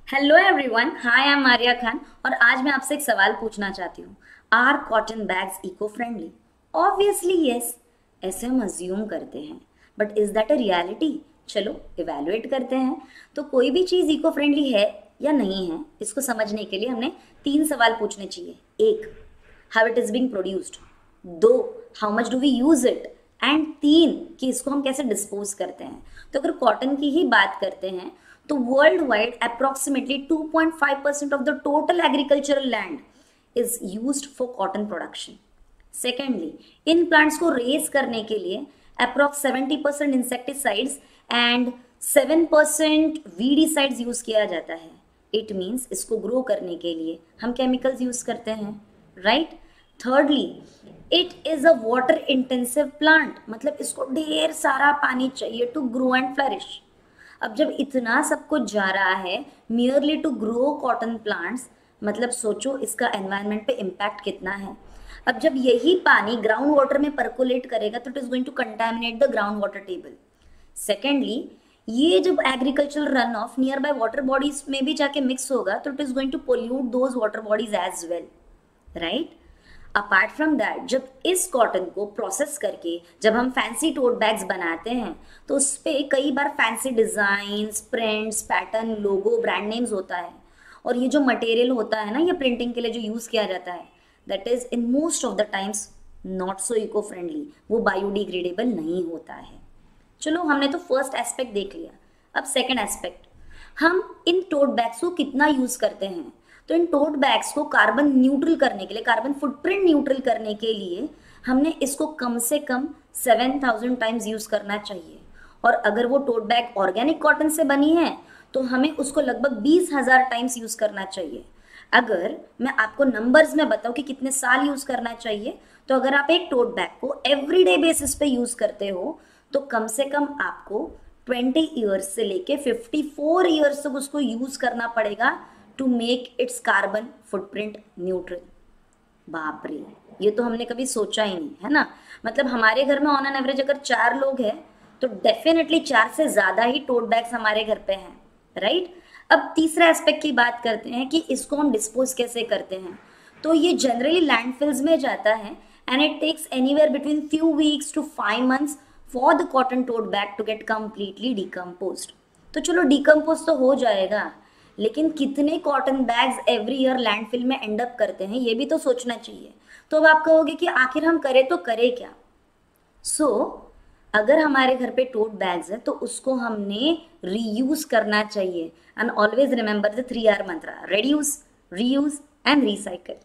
Hello everyone, hi I am Maria Khan और आज मैं आपसे एक सवाल पूछना चाहती हूँ। Are cotton bags eco friendly? Obviously yes, ऐसे हम अज्यूम करते हैं, but is that a reality? चलो इवेलुएट करते हैं। तो कोई भी चीज़ इको फ्रेंडली है या नहीं है, इसको समझने के लिए हमने 3 सवाल पूछने चाहिए। एक, how it is being produced. दो, how much do we use it. And तीन, कि इसको हम कैसे डिस्पोज करते हैं। तो अगर कॉटन की ही बात करते हैं तो world wide approximately 2.5% of the total agricultural land is used for cotton production. Secondly, in plants को रेज करने के लिए approx 70% insecticides and 7% weedicides use किया जाता है। इट मीन्स इसको ग्रो करने के लिए हम केमिकल्स यूज करते हैं, right. Thirdly, it is a water intensive plant, मतलब इसको ढेर सारा पानी चाहिए टू ग्रो एंड फ्लरिश। अब जब इतना सब कुछ जा रहा है merely to grow cotton plants, मतलब सोचो इसका एनवायरनमेंट पे इम्पैक्ट कितना है। अब जब यही पानी ग्राउंड वाटर में परकोलेट करेगा तो it is going to contaminate the ground water table. Secondly, ये जब agricultural run off near by water bodies में भी जाके मिक्स होगा तो it is going to pollute those water bodies as well, right. Apart from that, जब इस cotton को प्रोसेस करके जब हम फैंसी टोट बैग्स बनाते हैं तो उस पर कई बार फैंसी डिजाइन्स, प्रिंट्स, पैटर्न, लोगो, ब्रांड नेम्स होता है। और ये जो मटेरियल होता है ना, ये प्रिंटिंग के लिए जो यूज किया जाता है, that is in most of the times not so eco friendly, वो बायोडिग्रेडेबल नहीं होता है। चलो, हमने तो फर्स्ट एस्पेक्ट देख लिया। अब सेकेंड एस्पेक्ट, हम इन टोट बैग्स को कितना यूज करते हैं। तो इन टोट बैग्स को कार्बन न्यूट्रल करने के लिए, कार्बन फुटप्रिंट न्यूट्रल करने के लिए हमने इसको कम से कम 7000 टाइम्स यूज करना चाहिए। और अगर वो टोट बैग ऑर्गेनिक कॉटन से बनी है तो हमें उसको लगभग 20,000 टाइम्स यूज करना चाहिए। अगर मैं आपको नंबर्स में बताऊं कि कितने साल यूज करना चाहिए, तो अगर आप एक टोट बैग को एवरीडे बेसिस पे यूज करते हो तो कम से कम आपको 20 ईयर्स से लेके 54 ईयर्स तक उसको यूज करना पड़ेगा to make its carbon footprint neutral. बाप रे, ये तो हमने कभी सोचा ही नहीं, है ना। मतलब हमारे घर में ऑन एन एवरेज अगर 4 लोग हैं तो डेफिनेटली 4 से ज्यादा ही टोट बैग्स हमारे घर पे हैं, राइट। अब तीसरा एस्पेक्ट की बात करते हैं कि इसको हम डिस्पोज कैसे करते हैं। तो ये जनरली लैंडफिल्स में जाता है and it takes anywhere between few weeks to 5 months for the cotton tote bag to get completely decomposed. तो चलो, डिकम्पोज तो हो जाएगा, लेकिन कितने cotton bags every year landfill में एंड अप करते हैं ये भी तो सोचना चाहिए। तो अब आप कहोगे कि आखिर हम करें तो करें क्या। अगर हमारे घर पे टोट बैग्स है तो उसको हमने रीयूज करना चाहिए। And always remember the 3R Mantra: reduce, reuse and recycle.